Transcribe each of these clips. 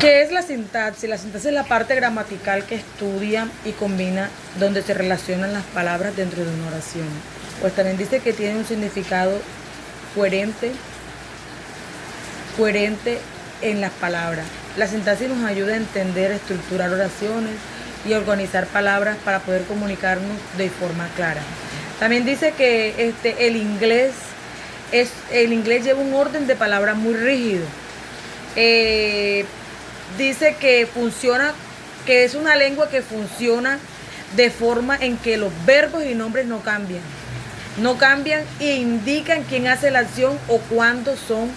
¿Qué es la sintaxis? La sintaxis es la parte gramatical que estudia y combina donde se relacionan las palabras dentro de una oración. Pues también dice que tiene un significado coherente en las palabras. La sintaxis nos ayuda a entender, estructurar oraciones y organizar palabras para poder comunicarnos de forma clara. También dice que el inglés lleva un orden de palabras muy rígido. Dice que que es una lengua que funciona de forma en que los verbos y nombres no cambian e indican quién hace la acción o cuándo son.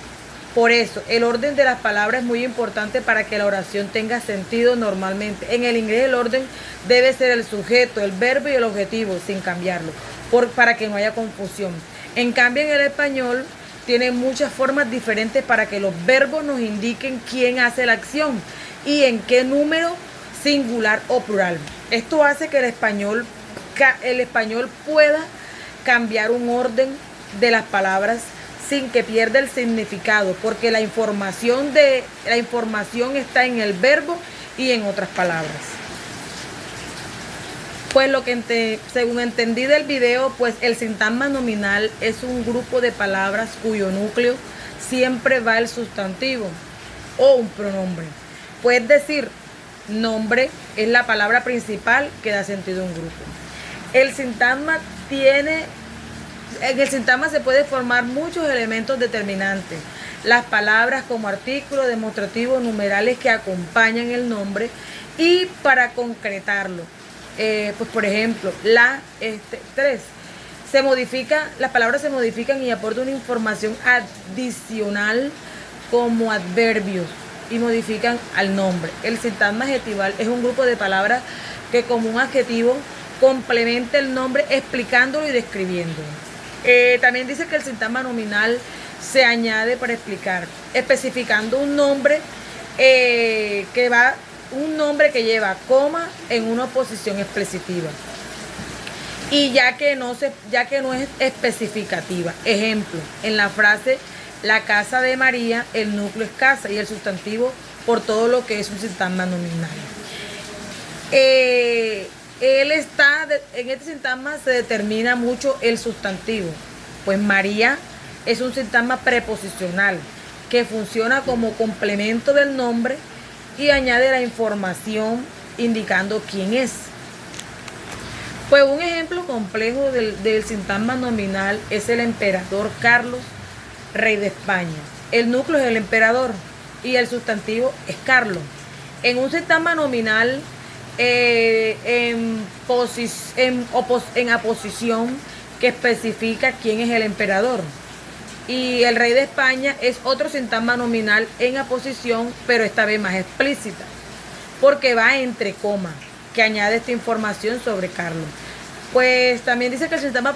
Por eso, el orden de las palabras es muy importante para que la oración tenga sentido normalmente. En el inglés el orden debe ser el sujeto, el verbo y el objetivo, sin cambiarlo, para que no haya confusión. En cambio, en el español tiene muchas formas diferentes para que los verbos nos indiquen quién hace la acción y en qué número, singular o plural. Esto hace que el español pueda cambiar un orden de las palabras sin que pierda el significado, porque la información está en el verbo y en otras palabras. Pues según entendí del video, pues el sintagma nominal es un grupo de palabras cuyo núcleo siempre va el sustantivo o un pronombre. Pues decir, nombre es la palabra principal que da sentido a un grupo. En el sintagma se puede formar muchos elementos determinantes. Las palabras como artículos, demostrativos, numerales que acompañan el nombre y para concretarlo. Pues por ejemplo, las palabras se modifican y aportan una información adicional como adverbios y modifican al nombre. El sintagma adjetival es un grupo de palabras que como un adjetivo complementa el nombre explicándolo y describiéndolo. También dice que el sintagma nominal se añade para explicar, especificando un nombre que lleva coma en una posición expresiva y ya que no es especificativa. Ejemplo, en la frase la casa de María, el núcleo es casa y el sustantivo por todo lo que es un sintagma nominal. En este sintagma se determina mucho el sustantivo, pues María es un sintagma preposicional que funciona como complemento del nombre y añade la información indicando quién es. Pues un ejemplo complejo del sintagma nominal es el emperador Carlos, rey de España. El núcleo es el emperador y el sustantivo es Carlos. En un sintagma nominal, en aposición que especifica quién es el emperador. Y el rey de España es otro sintagma nominal en aposición, pero esta vez más explícita, porque va entre comas, que añade esta información sobre Carlos. Pues también dice que el sintagma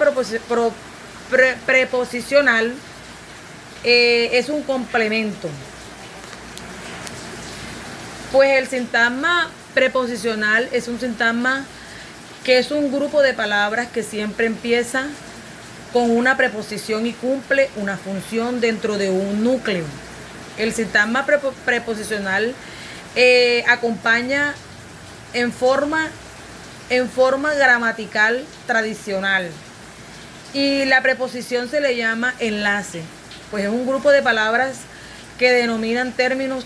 preposicional es un complemento. Pues el sintagma preposicional es un sintagma que es un grupo de palabras que siempre empieza con una preposición y cumple una función dentro de un núcleo. El sintagma preposicional acompaña en forma gramatical tradicional y la preposición se le llama enlace, pues es un grupo de palabras que denominan términos.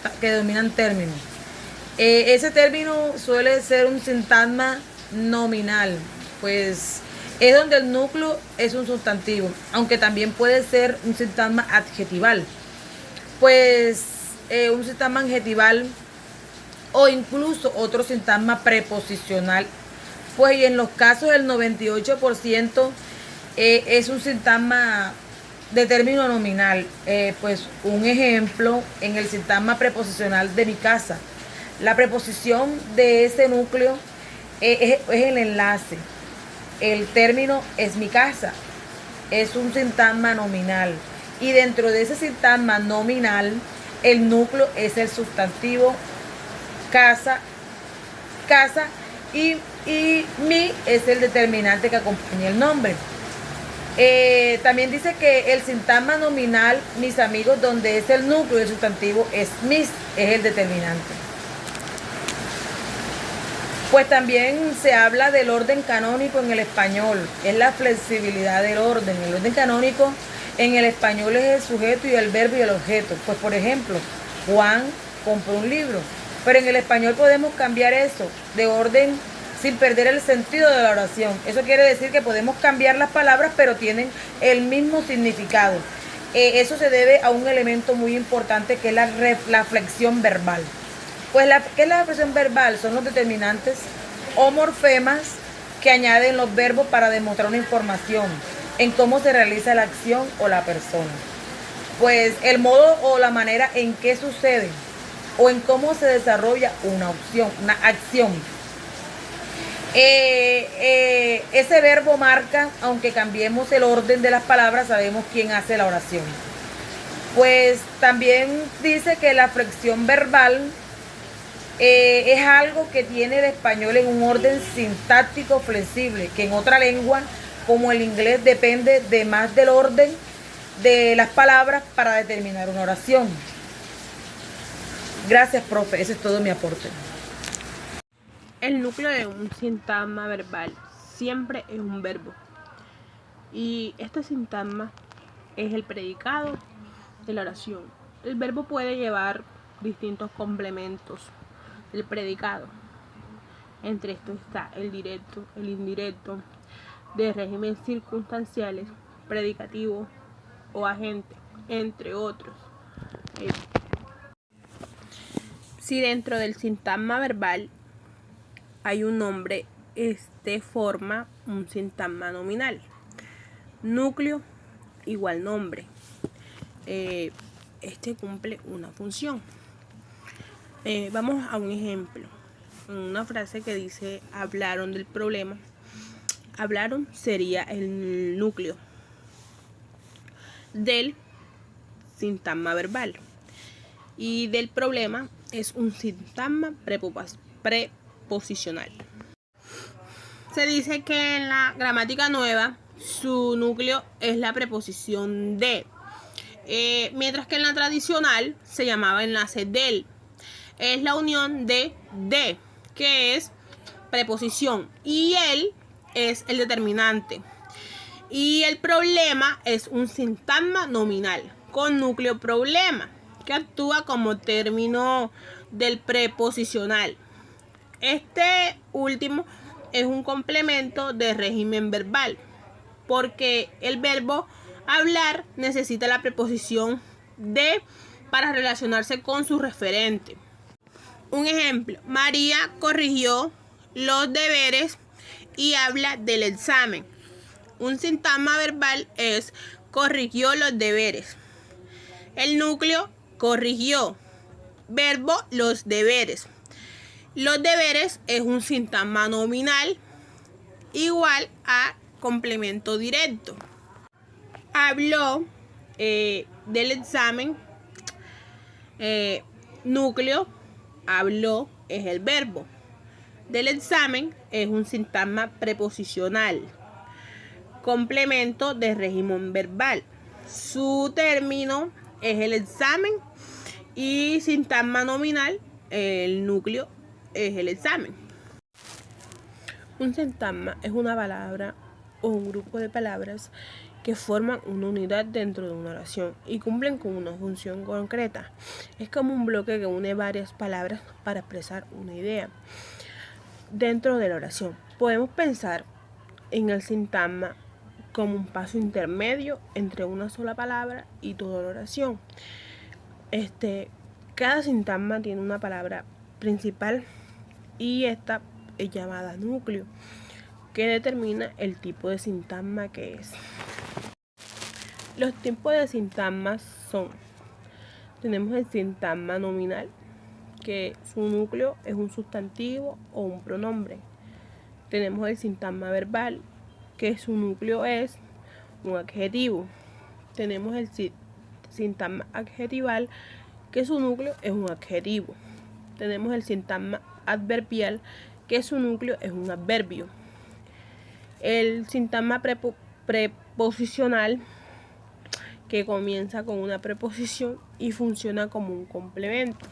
Ese término suele ser un sintagma nominal, pues es donde el núcleo es un sustantivo, aunque también puede ser un sintagma adjetival, pues un sintagma adjetival o incluso otro sintagma preposicional, pues y en los casos del 98% es un sintagma de término nominal. Pues un ejemplo, en el sintagma preposicional de mi casa, la preposición de ese núcleo es el enlace. El término es mi casa, es un sintagma nominal y dentro de ese sintagma nominal el núcleo es el sustantivo casa y mi es el determinante que acompaña el nombre. También dice que el sintagma nominal, mis amigos, donde es el núcleo y el sustantivo es mis, es el determinante. Pues también se habla del orden canónico en el español, es la flexibilidad del orden. El orden canónico en el español es el sujeto y el verbo y el objeto. Pues por ejemplo, Juan compró un libro, pero en el español podemos cambiar eso de orden sin perder el sentido de la oración. Eso quiere decir que podemos cambiar las palabras, pero tienen el mismo significado. Eso se debe a un elemento muy importante que es la flexión verbal. Pues, ¿qué es la expresión verbal? Son los determinantes o morfemas que añaden los verbos para demostrar una información en cómo se realiza la acción o la persona. Pues el modo o la manera en que sucede o en cómo se desarrolla una acción. Ese verbo marca, aunque cambiemos el orden de las palabras, sabemos quién hace la oración. Pues también dice que la flexión verbal es algo que tiene el español en un orden sintáctico flexible, que en otra lengua, como el inglés, depende de más del orden de las palabras para determinar una oración. Gracias, profe. Ese es todo mi aporte. El núcleo de un sintagma verbal siempre es un verbo. Y este sintagma es el predicado de la oración. El verbo puede llevar distintos complementos del predicado. Entre estos está el directo, el indirecto, de régimen circunstanciales, predicativo o agente, entre otros. Si dentro del sintagma verbal hay un nombre, este forma un sintagma nominal. Núcleo igual nombre. Este cumple una función. Vamos a un ejemplo. Una frase que dice hablaron del problema. Hablaron sería el núcleo del sintagma verbal. Y del problema es un sintagma preposicional. Se dice que en la gramática nueva su núcleo es la preposición de, mientras que en la tradicional se llamaba enlace del. Es la unión de, que es preposición, y el es el determinante. Y el problema es un sintagma nominal con núcleo problema, que actúa como término del preposicional. Este último es un complemento de régimen verbal, porque el verbo hablar necesita la preposición de para relacionarse con su referente. Un ejemplo, María corrigió los deberes y habla del examen. Un sintagma verbal es corrigió los deberes. El núcleo corrigió. Verbo los deberes. Los deberes es un sintagma nominal igual a complemento directo. Habló del examen. Núcleo, habló es el verbo. Del examen es un sintagma preposicional. Complemento de régimen verbal. Su término es el examen y sintagma nominal, el núcleo es el examen. Un sintagma es una palabra o un grupo de palabras que forman una unidad dentro de una oración y cumplen con una función concreta. Es como un bloque que une varias palabras para expresar una idea. Dentro de la oración podemos pensar en el sintagma como un paso intermedio entre una sola palabra y toda la oración. Cada sintagma tiene una palabra principal y esta es llamada núcleo, que determina el tipo de sintagma que es. Los tipos de sintagmas son: tenemos el sintagma nominal, que su núcleo es un sustantivo o un pronombre. Tenemos el sintagma verbal, que su núcleo es un adjetivo. Tenemos el sintagma adjetival, que su núcleo es un adjetivo. Tenemos el sintagma adverbial, que su núcleo es un adverbio. El sintagma preposicional, que comienza con una preposición y funciona como un complemento.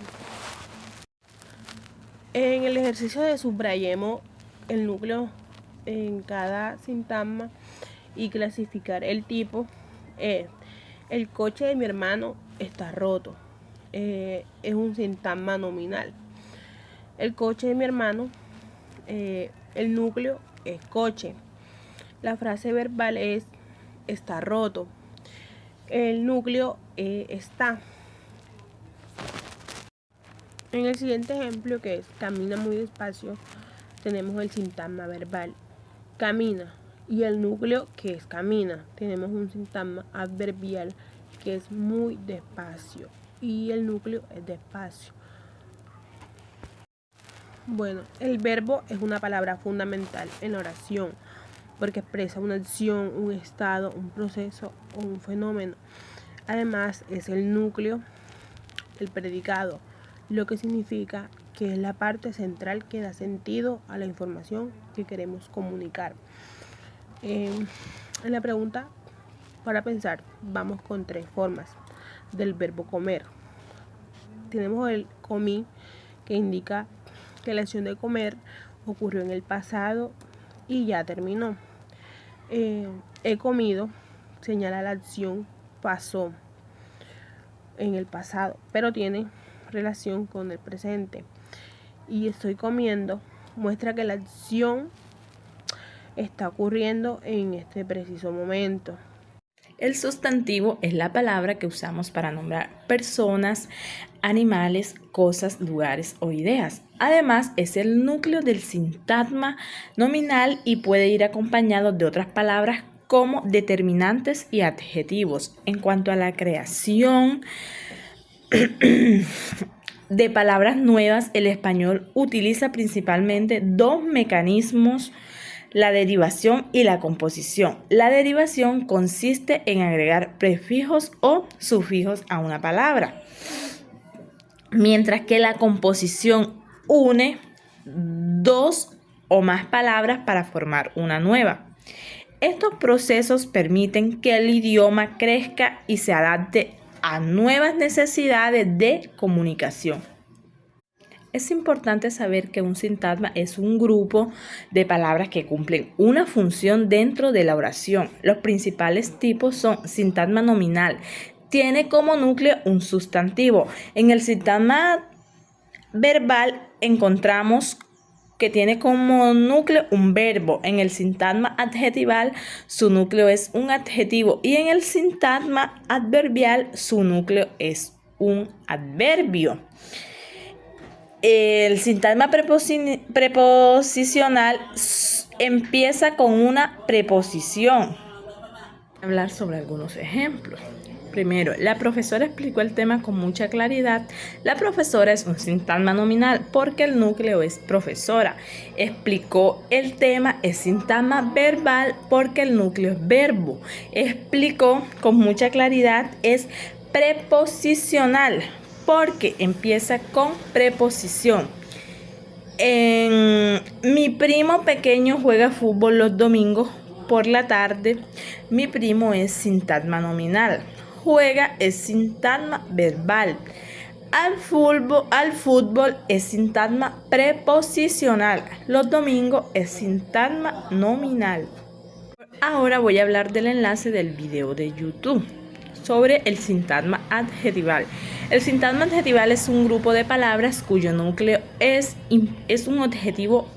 En el ejercicio de subrayemos el núcleo en cada sintagma y clasificar el tipo. El coche de mi hermano está roto. Es un sintagma nominal. El coche de mi hermano, el núcleo es coche. La frase verbal es está roto. El núcleo está. En el siguiente ejemplo, que es camina muy despacio, tenemos el sintagma verbal camina, y el núcleo, que es camina. Tenemos un sintagma adverbial que es muy despacio y el núcleo es despacio. Bueno, el verbo es una palabra fundamental en la oración porque expresa una acción, un estado, un proceso o un fenómeno. Además, es el núcleo del predicado, lo que significa que es la parte central que da sentido a la información que queremos comunicar. En la pregunta para pensar, vamos con 3 formas del verbo comer. Tenemos el comí, que indica que la acción de comer ocurrió en el pasado y ya terminó. He comido señala la acción pasó en el pasado, pero tiene relación con el presente. Y estoy comiendo muestra que la acción está ocurriendo en este preciso momento. El sustantivo es la palabra que usamos para nombrar personas, animales, cosas, lugares o ideas. Además, es el núcleo del sintagma nominal y puede ir acompañado de otras palabras como determinantes y adjetivos. En cuanto a la creación de palabras nuevas, el español utiliza principalmente 2 mecanismos: la derivación y la composición. La derivación consiste en agregar prefijos o sufijos a una palabra, mientras que la composición une 2 o más palabras para formar una nueva. Estos procesos permiten que el idioma crezca y se adapte a nuevas necesidades de comunicación. Es importante saber que un sintagma es un grupo de palabras que cumplen una función dentro de la oración. Los principales tipos son sintagma nominal. Tiene como núcleo un sustantivo. En el sintagma verbal encontramos que tiene como núcleo un verbo. En el sintagma adjetival su núcleo es un adjetivo y en el sintagma adverbial su núcleo es un adverbio. El sintagma preposicional empieza con una preposición. Voy a hablar sobre algunos ejemplos. Primero, la profesora explicó el tema con mucha claridad. La profesora es un sintagma nominal porque el núcleo es profesora. Explicó el tema es sintagma verbal porque el núcleo es verbo. Explicó con mucha claridad es preposicional porque empieza con preposición. Mi primo pequeño juega fútbol los domingos por la tarde. Mi primo es sintagma nominal. Juega es sintagma verbal. Al fútbol es sintagma preposicional. Los domingos es sintagma nominal. Ahora voy a hablar del enlace del video de YouTube sobre el sintagma adjetival. El sintagma adjetival es un grupo de palabras cuyo núcleo es un adjetivo,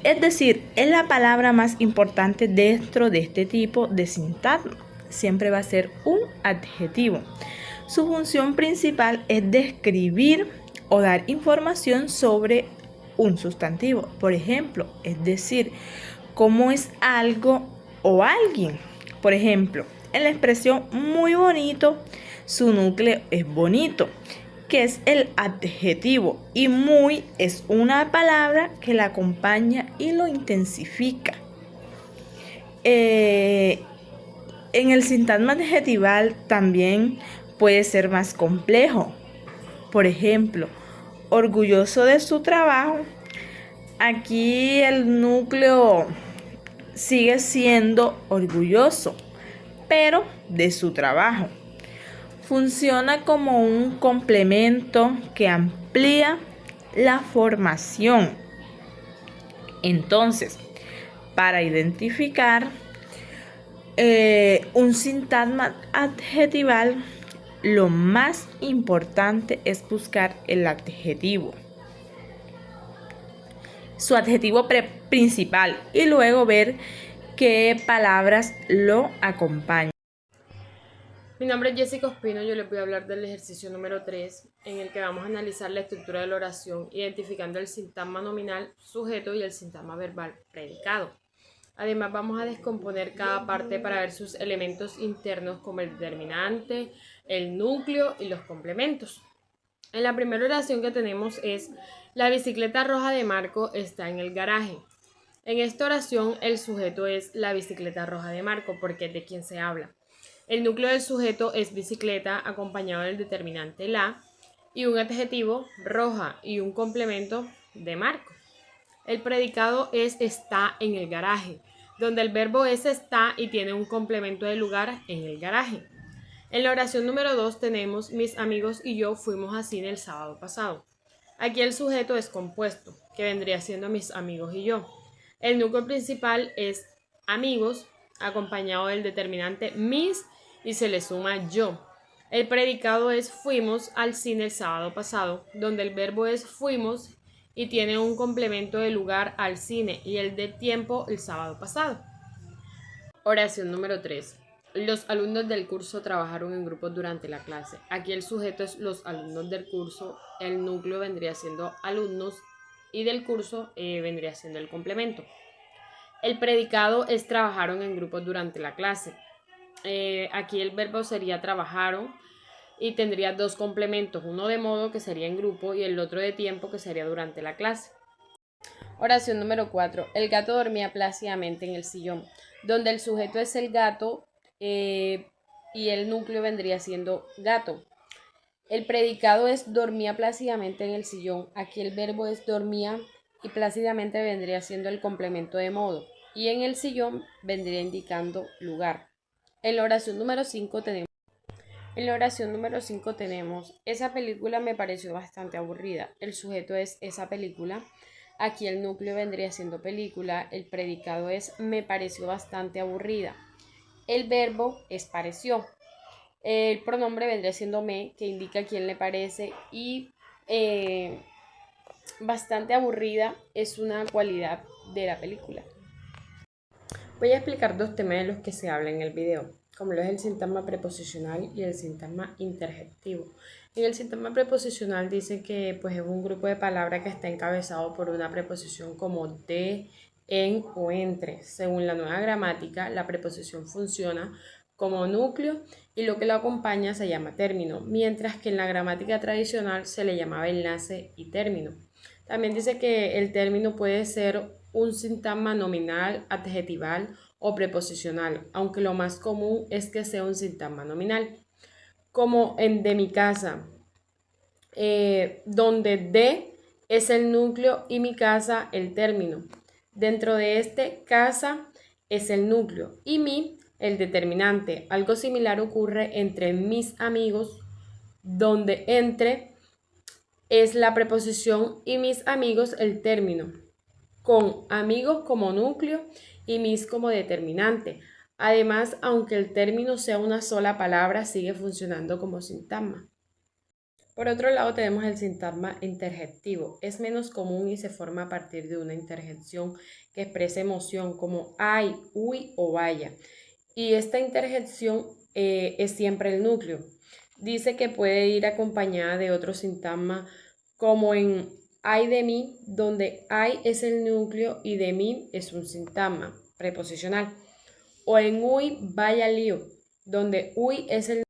es decir, es la palabra más importante dentro de este tipo de sintagma. Siempre va a ser un adjetivo. Su función principal es describir o dar información sobre un sustantivo. Por ejemplo, es decir, cómo es algo o alguien. Por ejemplo, en la expresión muy bonito, su núcleo es bonito, que es el adjetivo, y muy es una palabra que la acompaña y lo intensifica. En el sintagma adjetival también puede ser más complejo. Por ejemplo, orgulloso de su trabajo. Aquí el núcleo sigue siendo orgulloso, pero de su trabajo. Funciona como un complemento que amplía la formación. Entonces, para identificar un sintagma adjetival, lo más importante es buscar el adjetivo, su adjetivo principal, y luego ver qué palabras lo acompañan. Mi nombre es Jessica Ospino, yo les voy a hablar del ejercicio número 3, en el que vamos a analizar la estructura de la oración, identificando el sintagma nominal, sujeto, y el sintagma verbal, predicado. Además, vamos a descomponer cada parte para ver sus elementos internos, como el determinante, el núcleo y los complementos. En la primera oración que tenemos es: la bicicleta roja de Marco está en el garaje. En esta oración el sujeto es la bicicleta roja de Marco, porque es de quien se habla. El núcleo del sujeto es bicicleta, acompañado del determinante la, y un adjetivo roja y un complemento de Marco. El predicado es está en el garaje, donde el verbo es está y tiene un complemento de lugar en el garaje. En la oración número 2 tenemos: mis amigos y yo fuimos a cine el sábado pasado. Aquí el sujeto es compuesto, que vendría siendo mis amigos y yo. El núcleo principal es amigos, acompañado del determinante mis, y se le suma yo. El predicado es fuimos al cine el sábado pasado, donde el verbo es fuimos y tiene un complemento de lugar al cine, y el de tiempo el sábado pasado. Oración número 3. Los alumnos del curso trabajaron en grupos durante la clase. Aquí el sujeto es los alumnos del curso, el núcleo vendría siendo alumnos y del curso vendría siendo el complemento. El predicado es trabajaron en grupos durante la clase. Aquí el verbo sería trabajaron y tendría dos complementos, uno de modo, que sería en grupo, y el otro de tiempo, que sería durante la clase. Oración número 4. El gato dormía plácidamente en el sillón, donde el sujeto es el gato y el núcleo vendría siendo gato. El predicado es dormía plácidamente en el sillón. Aquí el verbo es dormía y plácidamente vendría siendo el complemento de modo, y en el sillón vendría indicando lugar. En la oración número 5 tenemos esa película me pareció bastante aburrida. El sujeto es esa película. Aquí el núcleo vendría siendo película. El predicado es me pareció bastante aburrida. El verbo es pareció. El pronombre vendría siendo me, que indica a quién le parece, y bastante aburrida es una cualidad de la película. Voy a explicar dos temas de los que se habla en el video, como lo es el sintagma preposicional y el sintagma interjectivo. En el sintagma preposicional dice que pues, es un grupo de palabras que está encabezado por una preposición como de, en o entre. Según la nueva gramática, la preposición funciona como núcleo y lo que lo acompaña se llama término, mientras que en la gramática tradicional se le llamaba enlace y término. También dice que el término puede ser un sintagma nominal, adjetival o preposicional, aunque lo más común es que sea un sintagma nominal, como en de mi casa, donde de es el núcleo y mi casa el término. Dentro de este, casa es el núcleo y mi el determinante. Algo similar ocurre entre mis amigos, donde entre es la preposición y mis amigos el término, con amigos como núcleo y mis como determinante. Además, aunque el término sea una sola palabra, sigue funcionando como sintagma. Por otro lado, tenemos el sintagma interjectivo. Es menos común y se forma a partir de una interjección que expresa emoción, como ay, uy o vaya. Y esta interjección es siempre el núcleo. Dice que puede ir acompañada de otro sintagma, como en ay de mí, donde ay es el núcleo y de mí es un sintagma preposicional. O en uy, vaya lío, donde uy es el